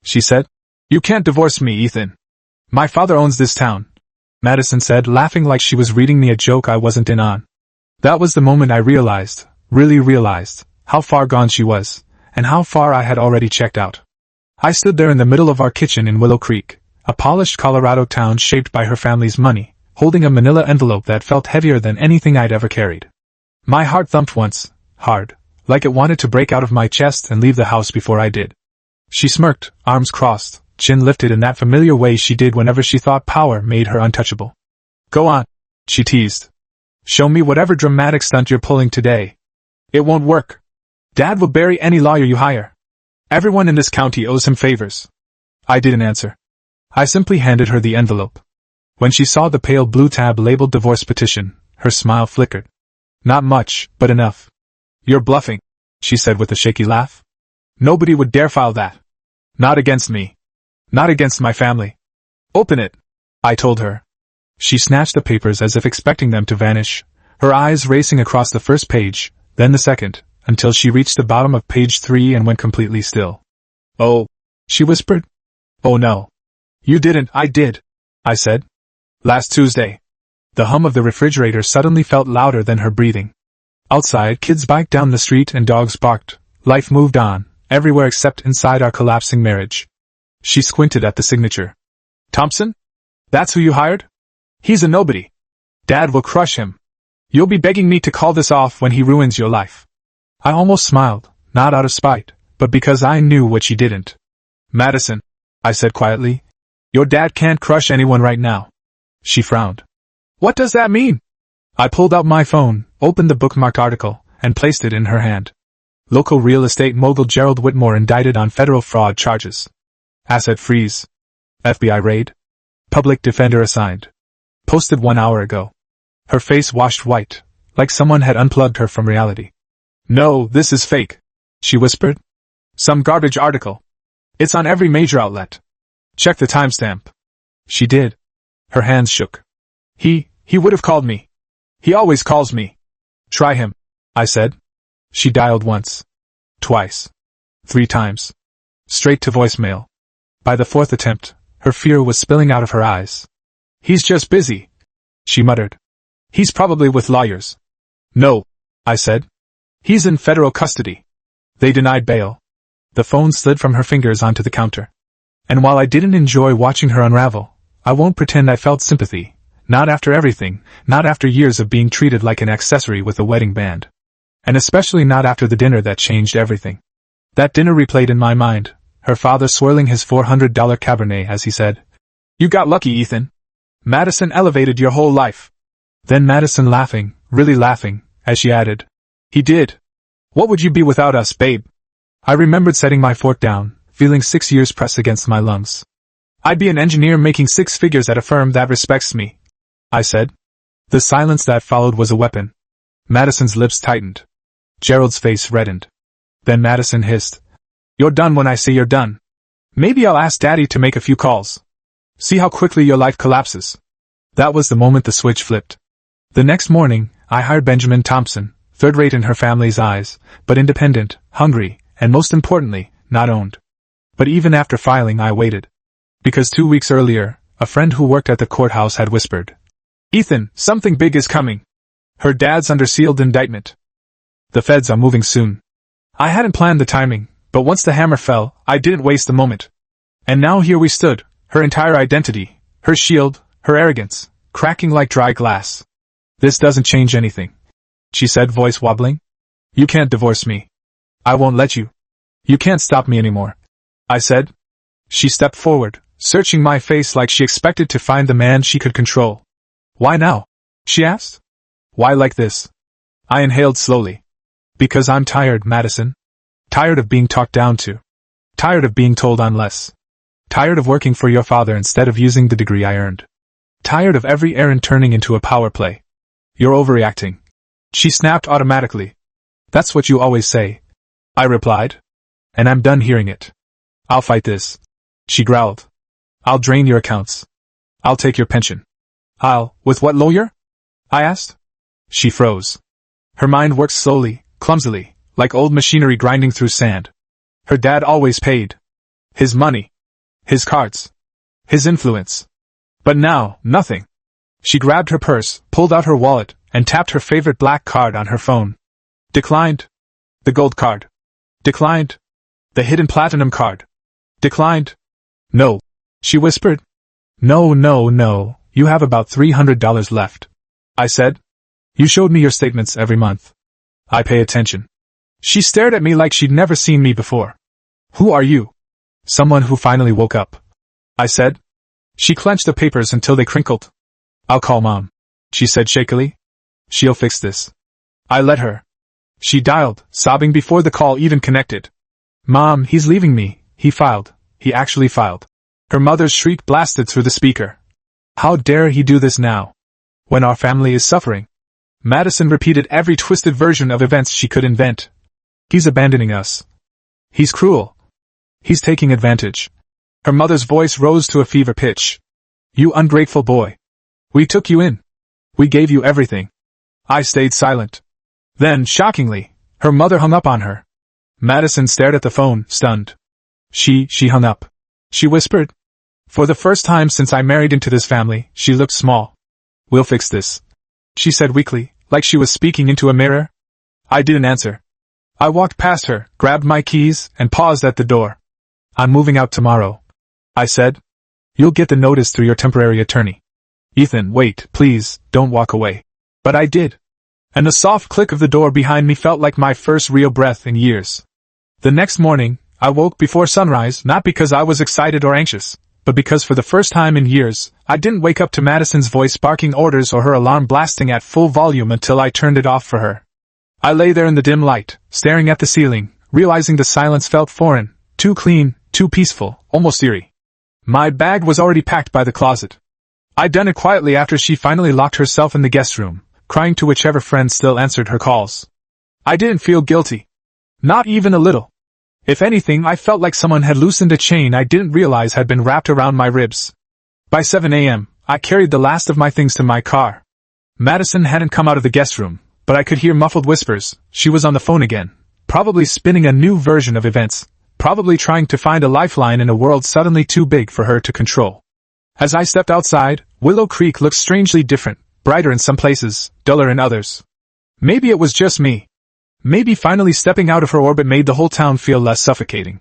she said. You can't divorce me, Ethan. My father owns this town, Madison said, laughing like she was reading me a joke I wasn't in on. That was the moment I realized, really realized, how far gone she was, and how far I had already checked out. I stood there in the middle of our kitchen in Willow Creek, a polished Colorado town shaped by her family's money, holding a manila envelope that felt heavier than anything I'd ever carried. My heart thumped once, hard, like it wanted to break out of my chest and leave the house before I did. She smirked, arms crossed, chin lifted in that familiar way she did whenever she thought power made her untouchable. Go on, she teased. Show me whatever dramatic stunt you're pulling today. It won't work. Dad will bury any lawyer you hire. Everyone in this county owes him favors. I didn't answer. I simply handed her the envelope. When she saw the pale blue tab labeled divorce petition, her smile flickered. Not much, but enough. You're bluffing, she said with a shaky laugh. Nobody would dare file that. Not against me. Not against my family. Open it, I told her. She snatched the papers as if expecting them to vanish, her eyes racing across the first page, then the second, until she reached the bottom of page 3 and went completely still. Oh, she whispered. Oh no. You didn't, I did, I said. Last Tuesday. The hum of the refrigerator suddenly felt louder than her breathing. Outside, kids biked down the street and dogs barked. Life moved on, everywhere except inside our collapsing marriage. She squinted at the signature. Thompson? That's who you hired? He's a nobody. Dad will crush him. You'll be begging me to call this off when he ruins your life. I almost smiled, not out of spite, but because I knew what she didn't. Madison, I said quietly, your dad can't crush anyone right now. She frowned. What does that mean? I pulled out my phone, opened the bookmarked article, and placed it in her hand. Local real estate mogul Gerald Whitmore indicted on federal fraud charges. Asset freeze. FBI raid. Public defender assigned. Posted 1 hour ago. Her face washed white, like someone had unplugged her from reality. No, this is fake, she whispered. Some garbage article. It's on every major outlet. Check the timestamp. She did. Her hands shook. He would have called me. He always calls me. Try him, I said. She dialed once. Twice. 3 times. Straight to voicemail. By the 4th attempt, her fear was spilling out of her eyes. He's just busy, she muttered. He's probably with lawyers. No, I said. He's in federal custody. They denied bail. The phone slid from her fingers onto the counter. And while I didn't enjoy watching her unravel, I won't pretend I felt sympathy. Not after everything, not after years of being treated like an accessory with a wedding band. And especially not after the dinner that changed everything. That dinner replayed in my mind, her father swirling his $400 Cabernet as he said, You got lucky, Ethan. Madison elevated your whole life. Then Madison laughing, really laughing, as she added, He did. What would you be without us, babe? I remembered setting my fork down, feeling 6 years press against my lungs. I'd be an engineer making 6 figures at a firm that respects me, I said. The silence that followed was a weapon. Madison's lips tightened. Gerald's face reddened. Then Madison hissed, You're done when I say you're done. Maybe I'll ask Daddy to make a few calls. See how quickly your life collapses. That was the moment the switch flipped. The next morning, I hired Benjamin Thompson, third-rate in her family's eyes, but independent, hungry, and most importantly, not owned. But even after filing, I waited. Because 2 weeks earlier, a friend who worked at the courthouse had whispered, Ethan, something big is coming. Her dad's under sealed indictment. The feds are moving soon. I hadn't planned the timing, but once the hammer fell, I didn't waste a moment. And now here we stood, her entire identity, her shield, her arrogance, cracking like dry glass. This doesn't change anything, she said, voice wobbling. You can't divorce me. I won't let you. You can't stop me anymore, I said. She stepped forward, searching my face like she expected to find the man she could control. Why now? She asked. Why like this? I inhaled slowly. Because I'm tired, Madison. Tired of being talked down to. Tired of being told I'm less. Tired of working for your father instead of using the degree I earned. Tired of every errand turning into a power play. You're overreacting. She snapped automatically. That's what you always say, I replied. And I'm done hearing it. I'll fight this, she growled. I'll drain your accounts. I'll take your pension. With what lawyer? I asked. She froze. Her mind worked slowly, clumsily, like old machinery grinding through sand. Her dad always paid. His money. His cards. His influence. But now, nothing. She grabbed her purse, pulled out her wallet, and tapped her favorite black card on her phone. Declined. The gold card. Declined. The hidden platinum card. Declined. No. She whispered. No, you have about $300 left. I said. You showed me your statements every month. I pay attention. She stared at me like she'd never seen me before. Who are you? Someone who finally woke up. I said. She clenched the papers until they crinkled. I'll call Mom, she said shakily. She'll fix this. I let her. She dialed, sobbing before the call even connected. Mom, he's leaving me, he filed. He actually filed. Her mother's shriek blasted through the speaker. How dare he do this now? When our family is suffering. Madison repeated every twisted version of events she could invent. He's abandoning us. He's cruel. He's taking advantage. Her mother's voice rose to a fever pitch. You ungrateful boy. We took you in. We gave you everything. I stayed silent. Then, shockingly, her mother hung up on her. Madison stared at the phone, stunned. She hung up. She whispered. For the first time since I married into this family, she looked small. We'll fix this, she said weakly, like she was speaking into a mirror. I didn't answer. I walked past her, grabbed my keys, and paused at the door. I'm moving out tomorrow, I said. You'll get the notice through your temporary attorney. Ethan, wait, please, don't walk away. But I did. And the soft click of the door behind me felt like my first real breath in years. The next morning, I woke before sunrise not because I was excited or anxious, but because for the first time in years, I didn't wake up to Madison's voice barking orders or her alarm blasting at full volume until I turned it off for her. I lay there in the dim light, staring at the ceiling, realizing the silence felt foreign, too clean, too peaceful, almost eerie. My bag was already packed by the closet. I'd done it quietly after she finally locked herself in the guest room, crying to whichever friend still answered her calls. I didn't feel guilty. Not even a little. If anything, I felt like someone had loosened a chain I didn't realize had been wrapped around my ribs. By 7 a.m., I carried the last of my things to my car. Madison hadn't come out of the guest room, but I could hear muffled whispers. She was on the phone again, probably spinning a new version of events, probably trying to find a lifeline in a world suddenly too big for her to control. As I stepped outside, Willow Creek looked strangely different, brighter in some places, duller in others. Maybe it was just me. Maybe finally stepping out of her orbit made the whole town feel less suffocating.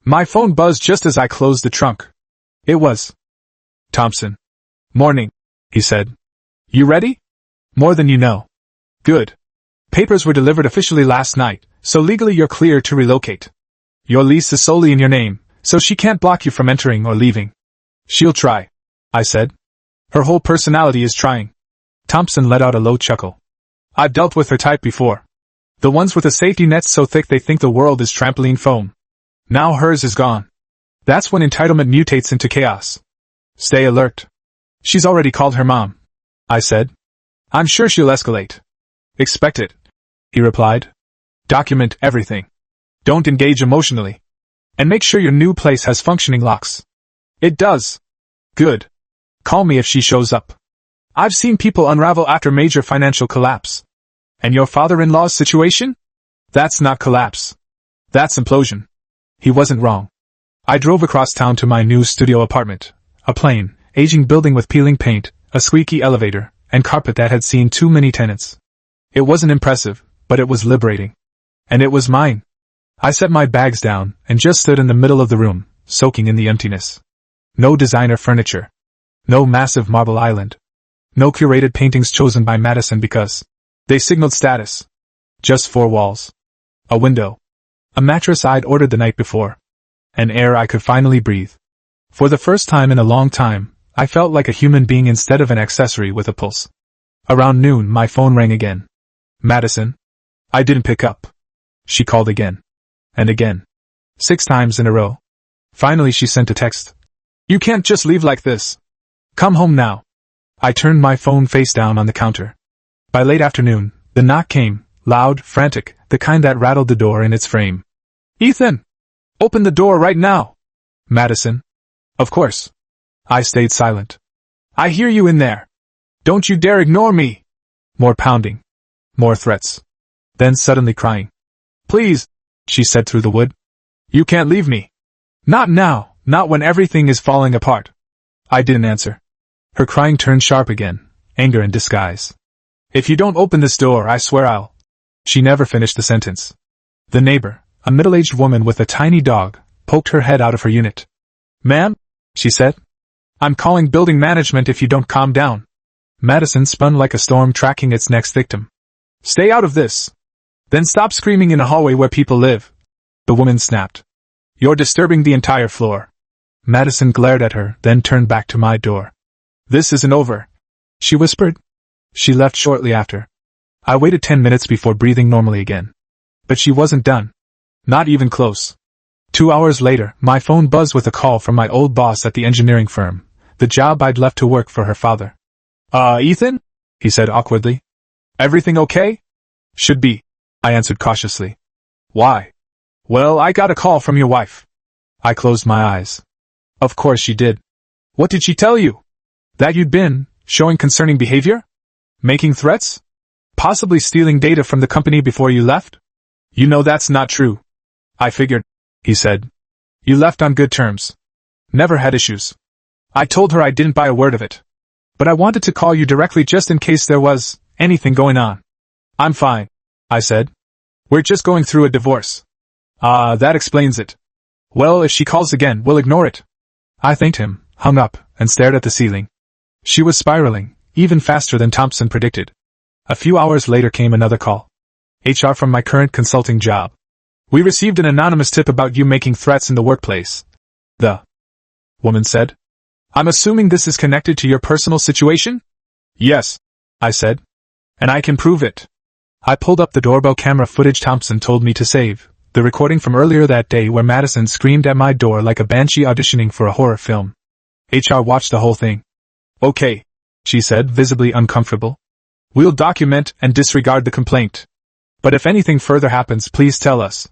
My phone buzzed just as I closed the trunk. It was Thompson. Morning, he said. You ready? More than you know. Good. Papers were delivered officially last night, so legally you're clear to relocate. Your lease is solely in your name, so she can't block you from entering or leaving. She'll try, I said. Her whole personality is trying. Thompson let out a low chuckle. I've dealt with her type before. The ones with the safety nets so thick they think the world is trampoline foam. Now hers is gone. That's when entitlement mutates into chaos. Stay alert. She's already called her mom, I said. I'm sure she'll escalate. Expect it, he replied. Document everything. Don't engage emotionally. And make sure your new place has functioning locks. It does. Good. Call me if she shows up. I've seen people unravel after major financial collapse. And your father-in-law's situation? That's not collapse. That's implosion. He wasn't wrong. I drove across town to my new studio apartment. A plain, aging building with peeling paint, a squeaky elevator, and carpet that had seen too many tenants. It wasn't impressive, but it was liberating. And it was mine. I set my bags down and just stood in the middle of the room, soaking in the emptiness. No designer furniture. No massive marble island. No curated paintings chosen by Madison because they signaled status. Just 4 walls. A window. A mattress I'd ordered the night before. An air I could finally breathe. For the first time in a long time, I felt like a human being instead of an accessory with a pulse. Around noon, my phone rang again. Madison. I didn't pick up. She called again. And again. 6 times in a row. Finally she sent a text. You can't just leave like this. Come home now. I turned my phone face down on the counter. By late afternoon, the knock came, loud, frantic, the kind that rattled the door in its frame. Ethan! Open the door right now! Madison. Of course. I stayed silent. I hear you in there. Don't you dare ignore me! More pounding. More threats. Then suddenly crying. Please, she said through the wood. You can't leave me. Not now, Not when everything is falling apart. I didn't answer. Her crying turned sharp again, anger in disguise. If you don't open this door, I swear I'll... She never finished the sentence. The neighbor, a middle-aged woman with a tiny dog, poked her head out of her unit. Ma'am, she said. I'm calling building management if you don't calm down. Madison spun like a storm tracking its next victim. Stay out of this. Then stop screaming in a hallway where people live. The woman snapped. You're disturbing the entire floor. Madison glared at her, then turned back to my door. This isn't over, she whispered. She left shortly after. I waited 10 minutes before breathing normally again. But she wasn't done. Not even close. 2 hours later, my phone buzzed with a call from my old boss at the engineering firm, the job I'd left to work for her father. Ethan? He said awkwardly. Everything okay? Should be, I answered cautiously. Why? Well, I got a call from your wife. I closed my eyes. Of course she did. What did she tell you? That you'd been showing concerning behavior? Making threats? Possibly stealing data from the company before you left? You know that's not true. I figured, he said. You left on good terms. Never had issues. I told her I didn't buy a word of it. But I wanted to call you directly just in case there was anything going on. I'm fine, I said. We're just going through a divorce. That explains it. Well, if she calls again, we'll ignore it. I thanked him, hung up, and stared at the ceiling. She was spiraling, even faster than Thompson predicted. A few hours later came another call. HR from my current consulting job. We received an anonymous tip about you making threats in the workplace. The woman said. I'm assuming this is connected to your personal situation? Yes, I said. And I can prove it. I pulled up the doorbell camera footage Thompson told me to save, the recording from earlier that day where Madison screamed at my door like a banshee auditioning for a horror film. HR watched the whole thing. Okay, she said, visibly uncomfortable. We'll document and disregard the complaint. But if anything further happens, please tell us.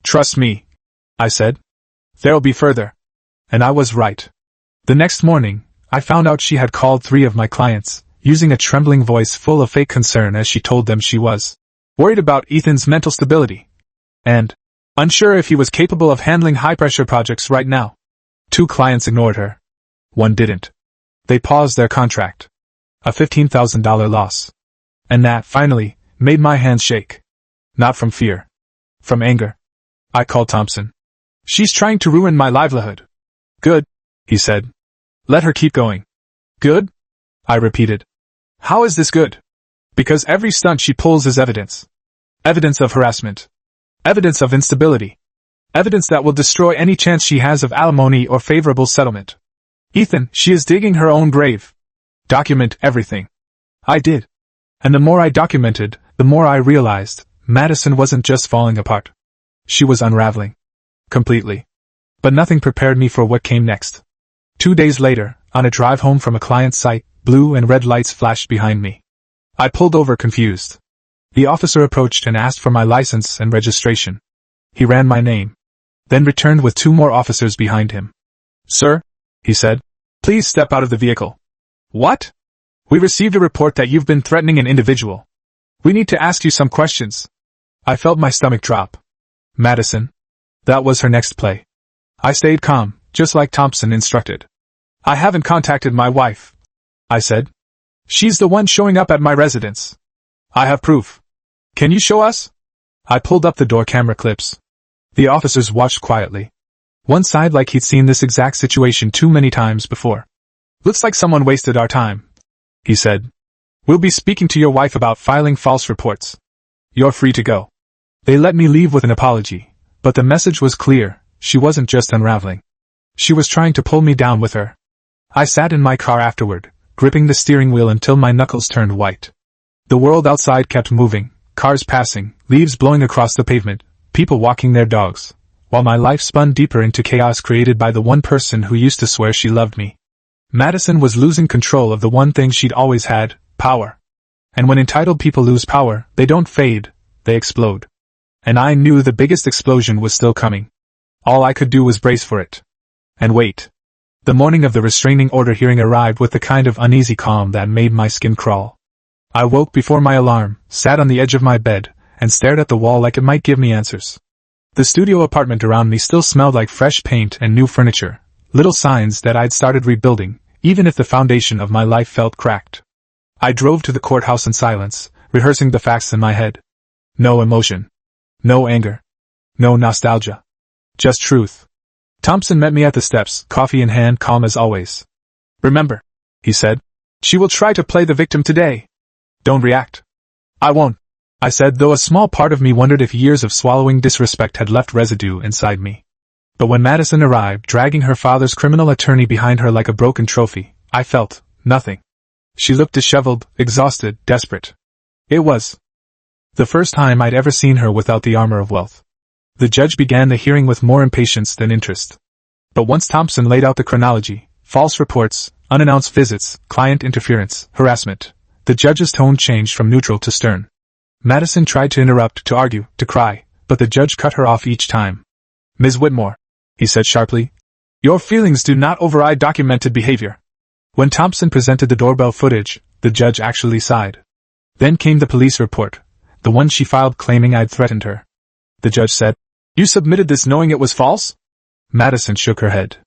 Trust me, I said. There'll be further. And I was right. The next morning, I found out she had called 3 of my clients, using a trembling voice full of fake concern as she told them she was worried about Ethan's mental stability and unsure if he was capable of handling high-pressure projects right now. 2 clients ignored her. 1 didn't. They paused their contract. A $15,000 loss. And that, finally, made my hands shake. Not from fear. From anger. I called Thompson. She's trying to ruin my livelihood. Good, he said. Let her keep going. Good? I repeated. How is this good? Because every stunt she pulls is evidence. Evidence of harassment. Evidence of instability. Evidence that will destroy any chance she has of alimony or favorable settlement. Ethan, she is digging her own grave. Document everything. I did. And the more I documented, the more I realized Madison wasn't just falling apart. She was unraveling. Completely. But nothing prepared me for what came next. 2 days later, on a drive home from a client's site, blue and red lights flashed behind me. I pulled over confused. The officer approached and asked for my license and registration. He ran my name. Then returned with 2 more officers behind him. Sir, he said, please step out of the vehicle. What? We received a report that you've been threatening an individual. We need to ask you some questions. I felt my stomach drop. Madison. That was her next play. I stayed calm, just like Thompson instructed. I haven't contacted my wife, I said. She's the one showing up at my residence. I have proof. Can you show us? I pulled up the door camera clips. The officers watched quietly. One sighed like he'd seen this exact situation too many times before. Looks like someone wasted our time, he said. We'll be speaking to your wife about filing false reports. You're free to go. They let me leave with an apology, but the message was clear. She wasn't just unraveling. She was trying to pull me down with her. I sat in my car afterward, gripping the steering wheel until my knuckles turned white. The world outside kept moving, cars passing, leaves blowing across the pavement, people walking their dogs, while my life spun deeper into chaos created by the one person who used to swear she loved me. Madison was losing control of the one thing she'd always had, power. And when entitled people lose power, they don't fade, they explode. And I knew the biggest explosion was still coming. All I could do was brace for it. And wait. The morning of the restraining order hearing arrived with the kind of uneasy calm that made my skin crawl. I woke before my alarm, sat on the edge of my bed, and stared at the wall like it might give me answers. The studio apartment around me still smelled like fresh paint and new furniture, little signs that I'd started rebuilding, even if the foundation of my life felt cracked. I drove to the courthouse in silence, rehearsing the facts in my head. No emotion. No anger. No nostalgia. Just truth. Thompson met me at the steps, coffee in hand, calm as always. "Remember," he said, "she will try to play the victim today. Don't react." "I won't," I said, though a small part of me wondered if years of swallowing disrespect had left residue inside me. But when Madison arrived, dragging her father's criminal attorney behind her like a broken trophy, I felt nothing. She looked disheveled, exhausted, desperate. It was the first time I'd ever seen her without the armor of wealth. The judge began the hearing with more impatience than interest. But once Thompson laid out the chronology, false reports, unannounced visits, client interference, harassment, the judge's tone changed from neutral to stern. Madison tried to interrupt, to argue, to cry, but the judge cut her off each time. "Ms. Whitmore," he said sharply, "your feelings do not override documented behavior." When Thompson presented the doorbell footage, the judge actually sighed. Then came the police report, the one she filed claiming I'd threatened her. The judge said, "You submitted this knowing it was false?" Madison shook her head.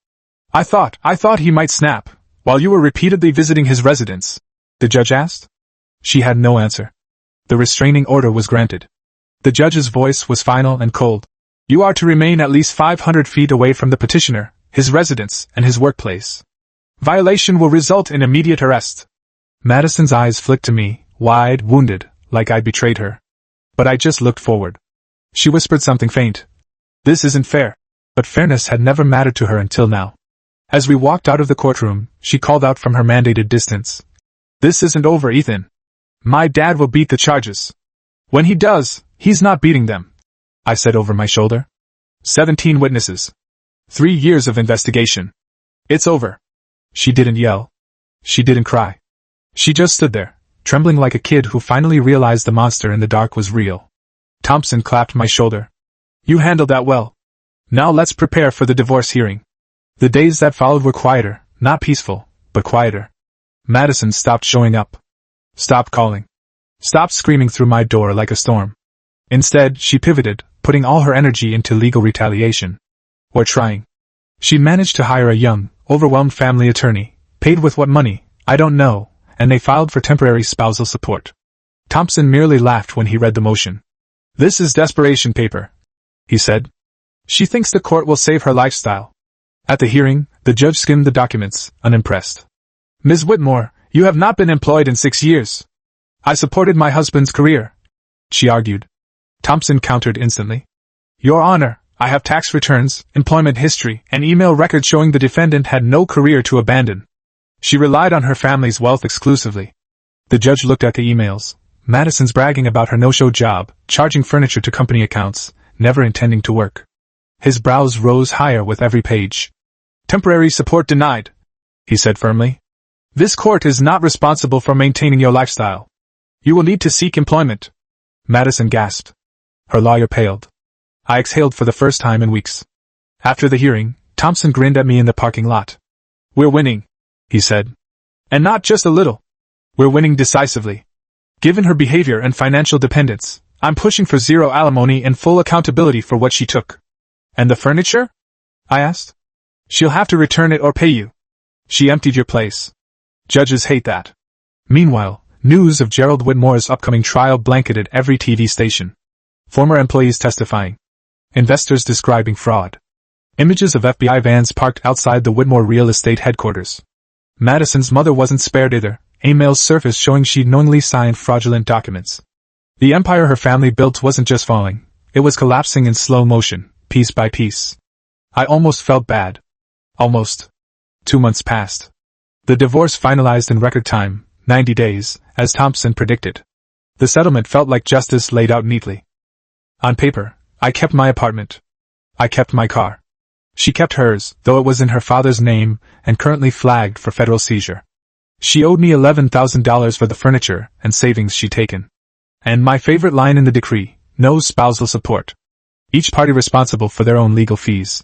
I thought he might snap, while you were repeatedly visiting his residence," the judge asked. She had no answer. The restraining order was granted. The judge's voice was final and cold. "You are to remain at least 500 feet away from the petitioner, his residence, and his workplace. Violation will result in immediate arrest." Madison's eyes flicked to me, wide, wounded, like I'd betrayed her. But I just looked forward. She whispered something faint. "This isn't fair." But fairness had never mattered to her until now. As we walked out of the courtroom, she called out from her mandated distance. "This isn't over, Ethan. My dad will beat the charges. When he does, he's not beating them," I said over my shoulder. 17 witnesses. 3 years of investigation. It's over. She didn't yell. She didn't cry. She just stood there, trembling like a kid who finally realized the monster in the dark was real. Thompson clapped my shoulder. "You handled that well. Now let's prepare for the divorce hearing." The days that followed were quieter, not peaceful, but quieter. Madison stopped showing up. Stopped calling. Stopped screaming through my door like a storm. Instead, she pivoted, putting all her energy into legal retaliation. Or trying. She managed to hire a young, overwhelmed family attorney, paid with what money, I don't know, and they filed for temporary spousal support. Thompson merely laughed when he read the motion. "This is desperation paper," he said. "She thinks the court will save her lifestyle." At the hearing, the judge skimmed the documents, unimpressed. "Ms. Whitmore, you have not been employed in 6 years. I supported my husband's career," she argued. Thompson countered instantly. "Your Honor, I have tax returns, employment history, and email records showing the defendant had no career to abandon. She relied on her family's wealth exclusively." The judge looked at the emails. Madison's bragging about her no-show job, charging furniture to company accounts, never intending to work. His brows rose higher with every page. "Temporary support denied," he said firmly. "This court is not responsible for maintaining your lifestyle. You will need to seek employment." Madison gasped. Her lawyer paled. I exhaled for the first time in weeks. After the hearing, Thompson grinned at me in the parking lot. "We're winning," he said. "And not just a little. We're winning decisively. Given her behavior and financial dependence, I'm pushing for zero alimony and full accountability for what she took." "And the furniture?" I asked. "She'll have to return it or pay you. She emptied your place. Judges hate that." Meanwhile, news of Gerald Whitmore's upcoming trial blanketed every TV station. Former employees testifying. Investors describing fraud. Images of FBI vans parked outside the Whitmore real estate headquarters. Madison's mother wasn't spared either. Emails surfaced showing she'd knowingly signed fraudulent documents. The empire her family built wasn't just falling, it was collapsing in slow motion, piece by piece. I almost felt bad. Almost. 2 months passed. The divorce finalized in record time, 90 days, as Thompson predicted. The settlement felt like justice laid out neatly. On paper, I kept my apartment. I kept my car. She kept hers, though it was in her father's name, and currently flagged for federal seizure. She owed me $11,000 for the furniture and savings she'd taken. And my favorite line in the decree, no spousal support. Each party responsible for their own legal fees.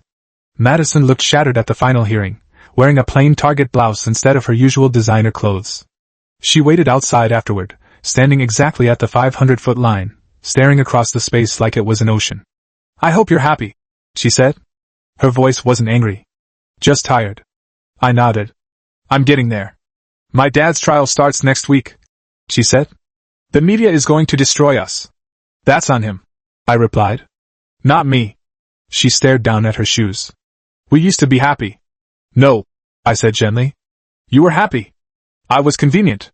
Madison looked shattered at the final hearing, wearing a plain Target blouse instead of her usual designer clothes. She waited outside afterward, standing exactly at the 500-foot line, staring across the space like it was an ocean. "I hope you're happy," she said. Her voice wasn't angry. Just tired. I nodded. I'm getting there. My dad's trial starts next week, she said. The media is going to destroy us. That's on him, I replied. Not me. She stared down at her shoes. We used to be happy. No, I said gently. You were happy. I was convenient.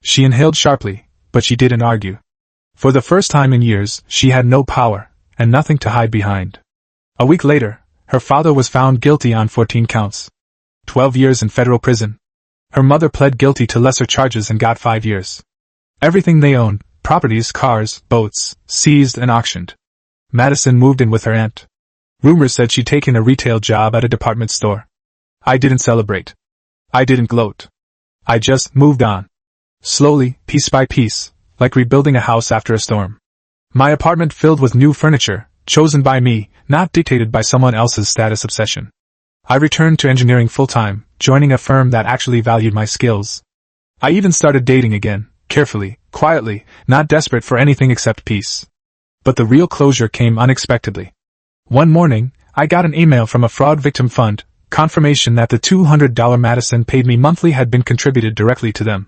She inhaled sharply, but she didn't argue. For the first time in years, she had no power, and nothing to hide behind. A week later, her father was found guilty on 14 counts. 12 years in federal prison. Her mother pled guilty to lesser charges and got 5 years. Everything they owned, properties, cars, boats, seized and auctioned. Madison moved in with her aunt. Rumors said she'd taken a retail job at a department store. I didn't celebrate. I didn't gloat. I just moved on. Slowly, piece by piece, like rebuilding a house after a storm. My apartment filled with new furniture, chosen by me, not dictated by someone else's status obsession. I returned to engineering full-time, joining a firm that actually valued my skills. I even started dating again, carefully, quietly, not desperate for anything except peace. But the real closure came unexpectedly. One morning, I got an email from a fraud victim fund, confirmation that the $200 Madison paid me monthly had been contributed directly to them.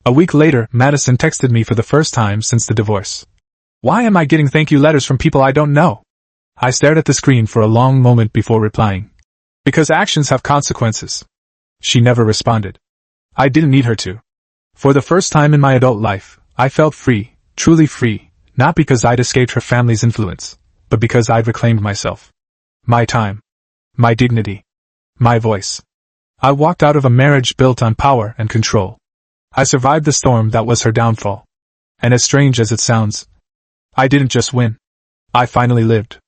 A week later, Madison texted me for the first time since the divorce. Why am I getting thank you letters from people I don't know? I stared at the screen for a long moment before replying. Because actions have consequences. She never responded. I didn't need her to. For the first time in my adult life, I felt free, truly free, not because I'd escaped her family's influence, but because I'd reclaimed myself. My time. My dignity. My voice. I walked out of a marriage built on power and control. I survived the storm that was her downfall. And as strange as it sounds, I didn't just win. I finally lived.